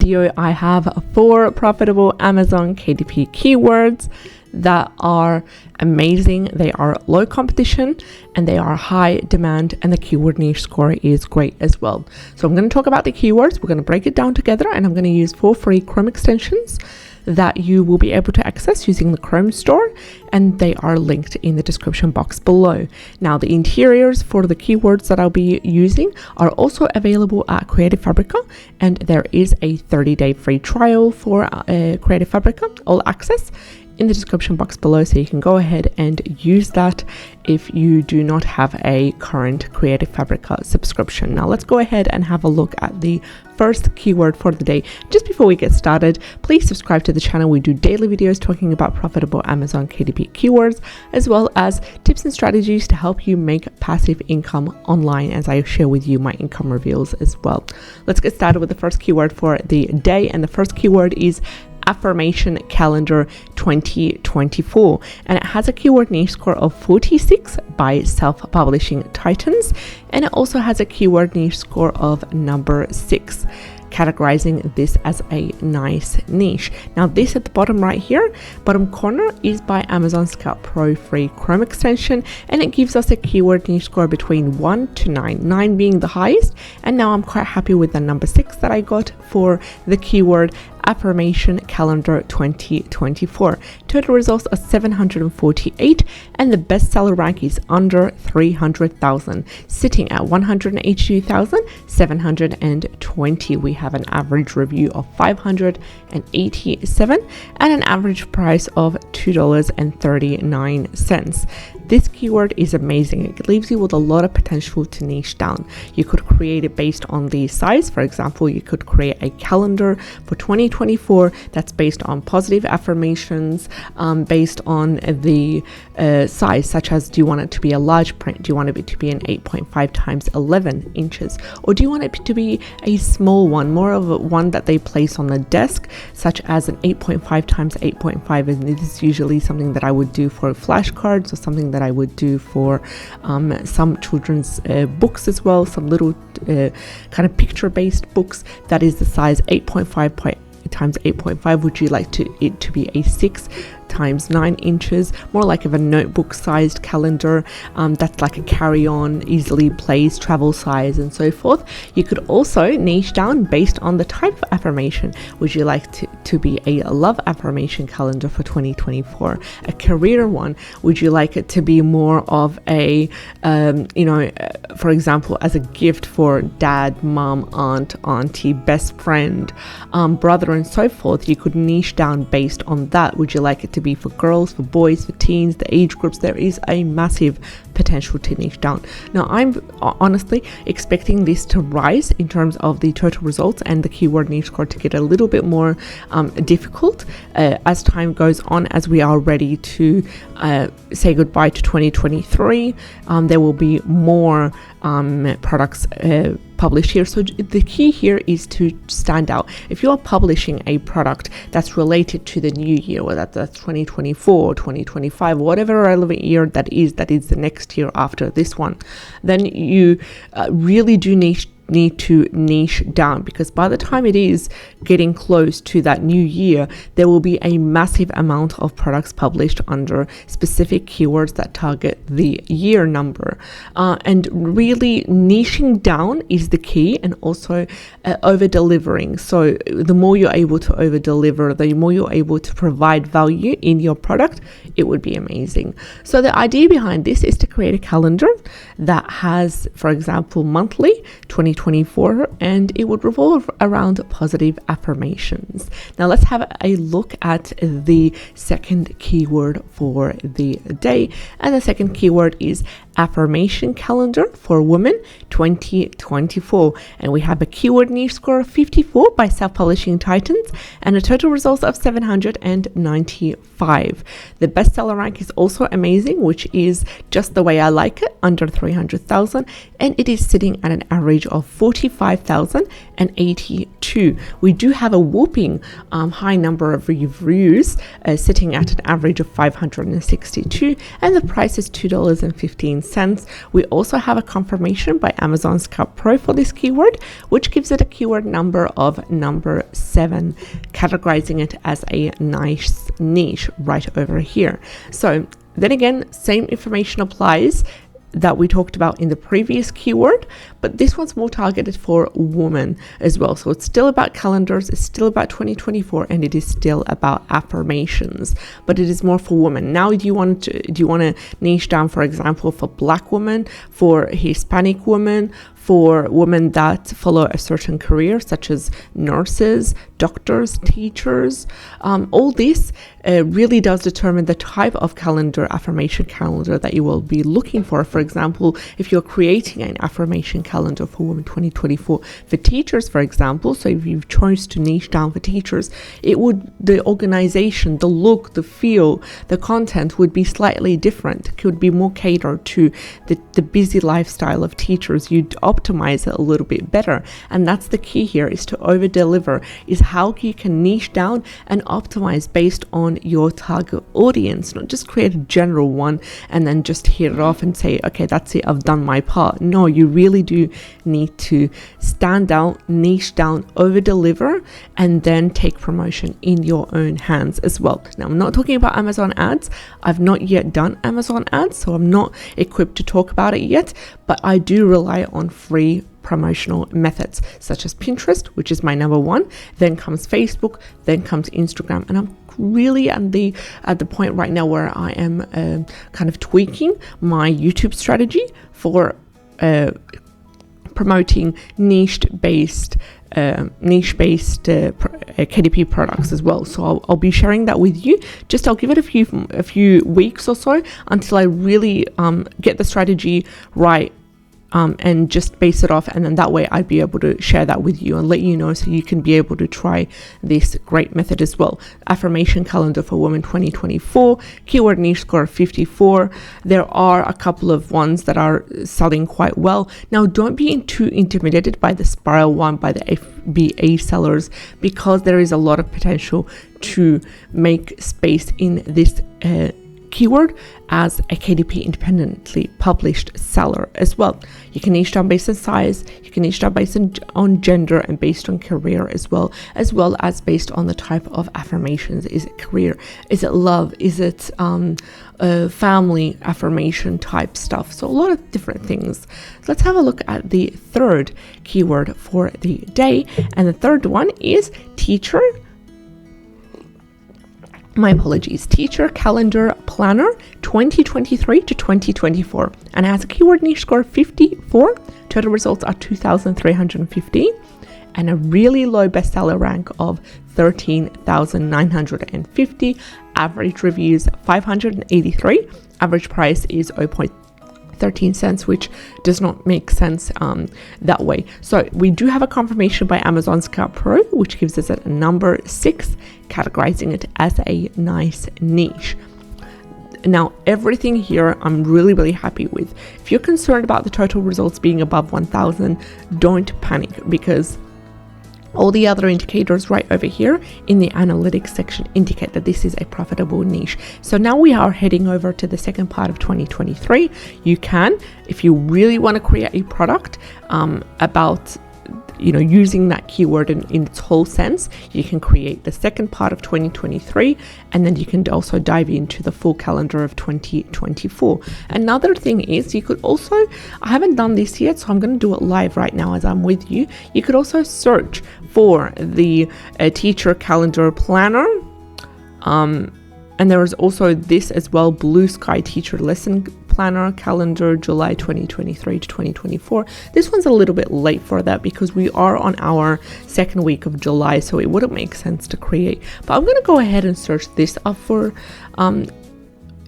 video, I have 4 profitable Amazon KDP keywords that are amazing. They are low competition and they are high demand, and the keyword niche score is great as well. So I'm going to talk about the keywords. We're going to break it down together, and I'm going to use 4 free Chrome extensions that you will be able to access using the Chrome store, and they are linked in the description box below. Now, the interiors for the keywords that I'll be using are also available at Creative Fabrica, and there is a 30-day free trial for Creative Fabrica all access in the description box below, so you can go ahead and use that if you do not have a current Creative Fabrica subscription. Now let's go ahead and have a look at the first keyword for the day. Just before we get started, please subscribe to the channel. We do daily videos talking about profitable Amazon KDP keywords, as well as tips and strategies to help you make passive income online, as I share with you my income reveals as well. Let's get started with the first keyword for the day, and the first keyword is Affirmation Calendar 2024, and it has a keyword niche score of 46 by Self-Publishing Titans, and it also has a keyword niche score of number 6, categorizing this as a nice niche. Now this at the bottom right here, bottom corner, is by Amazon Scout Pro free Chrome extension, and it gives us a keyword niche score between 1 to 9, 9 being the highest, and now I'm quite happy with the number 6 that I got for the keyword Affirmation Calendar 2024. Total results are 748, and the bestseller rank is under 300,000, sitting at 182,720. We have an average review of 587 and an average price of $2.39. This keyword is amazing. It leaves you with a lot of potential to niche down. You could create it based on the size. For example, you could create a calendar for 2024 that's based on positive affirmations, based on the size, such as, do you want it to be a large print? Do you want it to be an 8.5 times 11 inches? Or do you want it to be a small one, more of a one that they place on the desk, such as an 8.5 times 8.5? And this is usually something that I would do for flashcards, or something that I would do for some children's books as well, some little kind of picture-based books. That is the size 8.5 times 8.5. Would you like it to be a 6 times 9 inches, more like of a notebook sized calendar that's like a carry-on, easily placed, travel size, and so forth? You could also niche down based on the type of affirmation. Would you like to be a love affirmation calendar for 2024, a career one? Would you like it to be more of a for example, as a gift for dad, mom, aunt, auntie, best friend, brother, and so forth? You could niche down based on that. Would you like it to be for girls, for boys, for teens, the age groups? There is a massive potential to niche down. Now, I'm honestly expecting this to rise in terms of the total results and the keyword niche score to get a little bit more difficult as time goes on, as we are ready to say goodbye to 2023. There will be more products published here. So the key here is to stand out. If you are publishing a product that's related to the new year, whether that's 2024, 2025, whatever relevant year that is the next year after this one, then you really do need to niche down, because by the time it is getting close to that new year, there will be a massive amount of products published under specific keywords that target the year number, and really niching down is the key, and also over delivering. So the more you're able to over deliver, the more you're able to provide value in your product, it would be amazing. So the idea behind this is to create a calendar that has, for example, monthly 2024, and it would revolve around positive affirmations. Now let's have a look at the second keyword for the day, and the second keyword is Affirmation Calendar for Women 2024, and we have a keyword niche score of 54 by Self-Publishing Titans and a total results of 795. The bestseller rank is also amazing, which is just the way I like it, under 300,000, and it is sitting at an average of 45,082. We do have a whooping high number of reviews, sitting at an average of 562, and the price is $2.15. sense. We also have a confirmation by Amazon Scout Pro for this keyword, which gives it a keyword number of number 7, categorizing it as a nice niche right over here. So then again, same information applies that we talked about in the previous keyword, but this one's more targeted for women as well. So it's still about calendars, it's still about 2024, and it is still about affirmations, but it is more for women. Now, do you want to niche down, for example, for Black women, for Hispanic women, for women that follow a certain career, such as nurses, doctors, teachers? All this really does determine the type of calendar, affirmation calendar, that you will be looking for. For example, if you're creating an affirmation calendar for women 2024 for teachers, for example, so if you chose to niche down for teachers, the organization, the look, the feel, the content would be slightly different. It could be more catered to the busy lifestyle of teachers. You'd optimize it a little bit better, and that's the key here, is to over deliver, is how you can niche down and optimize based on your target audience, not just create a general one and then just hit it off and say, okay, that's it, I've done my part. No, you really do need to stand out, niche down, over deliver, and then take promotion in your own hands as well. Now, I'm not talking about Amazon ads. I've not yet done Amazon ads, so I'm not equipped to talk about it yet, but I do rely on free promotional methods such as Pinterest, which is my number 1, then comes Facebook, then comes Instagram, and I'm really at the point right now where I am kind of tweaking my YouTube strategy for promoting niche-based KDP products as well. So I'll be sharing that with you. I'll give it a few weeks or so until I really get the strategy right, and just base it off, and then that way I'd be able to share that with you and let you know, so you can be able to try this great method as well. Affirmation calendar for women 2024, keyword niche score 54. There are a couple of ones that are selling quite well. Now, don't be too intimidated by the spiral one, by the FBA sellers, because there is a lot of potential to make space in this keyword as a KDP independently published seller as well. You can niche down based on size, you can niche down based on gender and based on career as well as based on the type of affirmations. Is it career? Is it love? Is it family affirmation type stuff? So a lot of different things. Let's have a look at the third keyword for the day, and the third one is teacher. Teacher Calendar Planner 2023 to 2024, and has a keyword niche score 54. Total results are 2,350, and a really low bestseller rank of 13,950. Average reviews 583. Average price is 0.13 cents, which does not make sense that way. So we do have a confirmation by Amazon Scout Pro, which gives us a number 6, categorizing it as a nice niche. Now, everything here I'm really happy with. If you're concerned about the total results being above 1,000, don't panic, because all the other indicators right over here in the analytics section indicate that this is a profitable niche. So now we are heading over to the second part of 2023. You can, if you really want to create a product about using that keyword in its whole sense, you can create the second part of 2023, and then you can also dive into the full calendar of 2024. Another thing is, you could also, I haven't done this yet, so I'm going to do it live right now as I'm with you. You could also search for the teacher calendar planner, and there is also this as well, Blue Sky Teacher Lesson Planner Calendar July 2023 to 2024. This one's a little bit late for that because we are on our second week of July, so it wouldn't make sense to create. But I'm going to go ahead and search this up for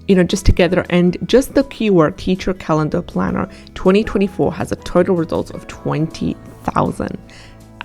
just together, and just the keyword Teacher Calendar Planner 2024 has a total results of 20,000.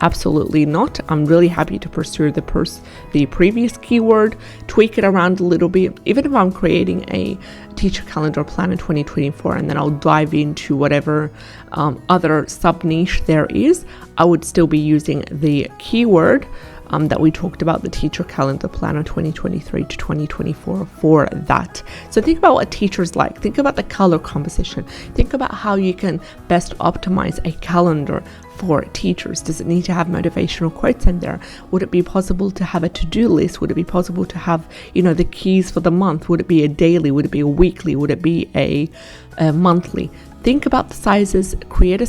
Absolutely not. I'm really happy to pursue the previous keyword, tweak it around a little bit. Even if I'm creating a teacher calendar plan in 2024, and then I'll dive into whatever other sub niche there is, I would still be using the keyword that we talked about, the teacher calendar planner 2023 to 2024 for that. So think about what teachers like. Think about the color composition. Think about how you can best optimize a calendar for teachers. Does it need to have motivational quotes in there? Would it be possible to have a to-do list? Would it be possible to have, the keys for the month? Would it be a daily? Would it be a weekly? Would it be a monthly? Think about the sizes. Create a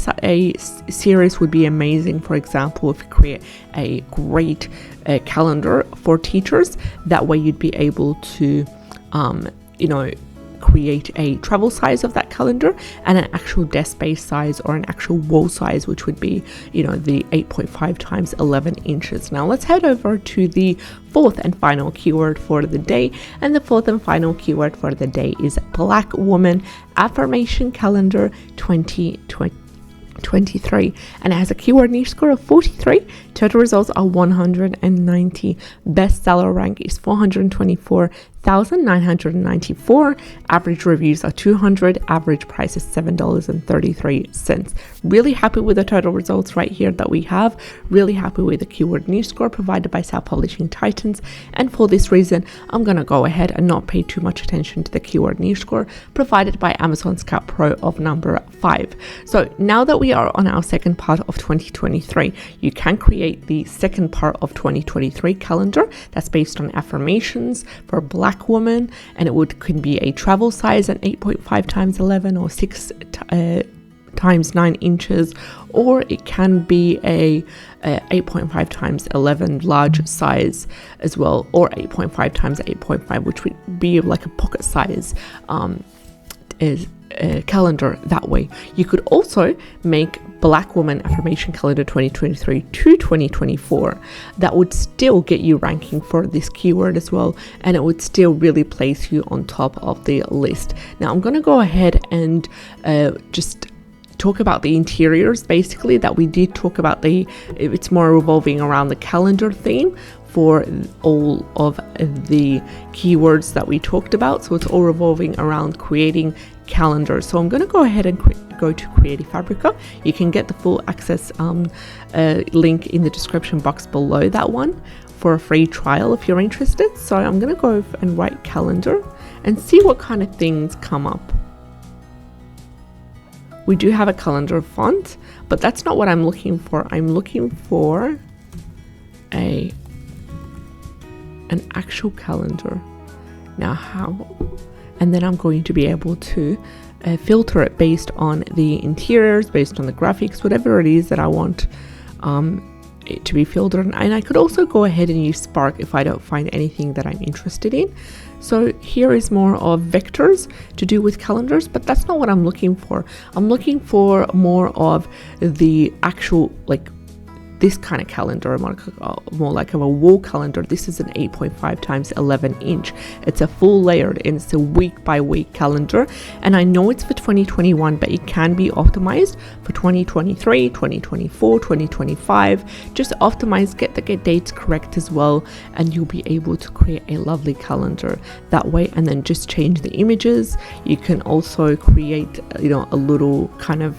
series would be amazing. For example, if you create a great calendar for teachers, that way you'd be able to, create a travel size of that calendar and an actual desk space size or an actual wall size, which would be, the 8.5 times 11 inches. Now let's head over to the fourth and final keyword for the day. And the fourth and final keyword for the day is Black Woman Affirmation Calendar 2023, and it has a keyword niche score of 43. Total results are 190. Bestseller rank is 424,994. Average reviews are 200. Average price is $7.33. Really happy with the total results right here that we have. Really happy with the keyword niche score provided by Self-Publishing Titans. And for this reason, I'm going to go ahead and not pay too much attention to the keyword niche score provided by Amazon Scout Pro of number 5. So now that we are on our second part of 2023, you can create the second part of 2023 calendar that's based on affirmations for Black woman, and it can be a travel size at 8.5 times 11 or 6 times 9 inches, or it can be a 8.5 times 11 large size as well, or 8.5 times 8.5, which would be like a pocket size calendar that way. You could also make Black Woman Affirmation Calendar 2023 to 2024. That would still get you ranking for this keyword as well, and it would still really place you on top of the list. Now I'm going to go ahead and just talk about the interiors basically that we did talk about. It's more revolving around the calendar theme for all of the keywords that we talked about. So it's all revolving around creating calendars. So I'm going to go ahead and go to Creative Fabrica. You can get the full access link in the description box below that one for a free trial if you're interested. So I'm going to go and write calendar and see what kind of things come up. We do have a calendar font, but that's not what I'm looking for. I'm looking for an actual calendar. Now how? And then I'm going to be able to filter it based on the interiors, based on the graphics, whatever it is that I want it to be filtered. And I could also go ahead and use Spark if I don't find anything that I'm interested in. So here is more of vectors to do with calendars, but that's not what I'm looking for. I'm looking for more of the actual, like, this kind of calendar, more like of a wall calendar. This is an 8.5 times 11 inch. It's a full layered and it's a week by week calendar. And I know it's for 2021, but it can be optimized for 2023, 2024, 2025. Just optimize, get the dates correct as well. And you'll be able to create a lovely calendar that way. And then just change the images. You can also create, a little kind of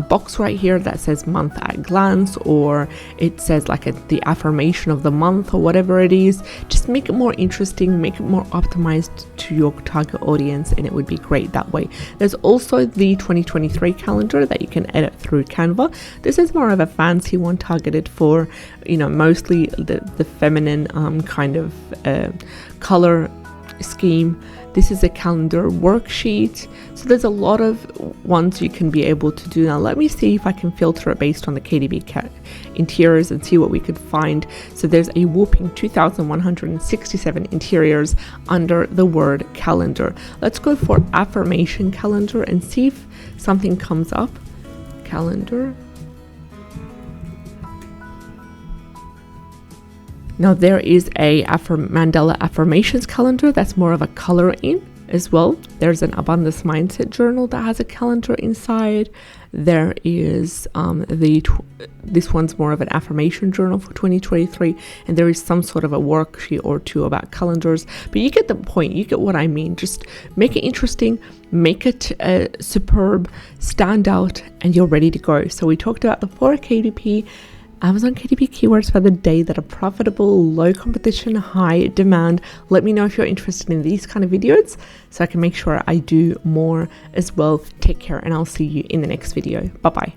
box right here that says month at glance, or it says like the affirmation of the month or whatever it is. Just make it more interesting, make it more optimized to your target audience, and it would be great that way. There's also the 2023 calendar that you can edit through Canva. This is more of a fancy one targeted for mostly the feminine kind of color scheme. This is a calendar worksheet. So there's a lot of ones you can be able to do. Now let me see if I can filter it based on the KDP interiors and see what we could find. So there's a whopping 2,167 interiors under the word calendar. Let's go for affirmation calendar and see if something comes up. Calendar. Now there is a Mandela affirmations calendar that's more of a color in as well. There's an abundance mindset journal that has a calendar inside. There is this one's more of an affirmation journal for 2023, and there is some sort of a worksheet or two about calendars. But you get the point. You get what I mean. Just make it interesting, make it superb, stand out, and you're ready to go. So we talked about the 4 KDP Amazon KDP keywords for the day that are profitable, low competition, high demand. Let me know if you're interested in these kind of videos so I can make sure I do more as well. Take care, and I'll see you in the next video. Bye bye.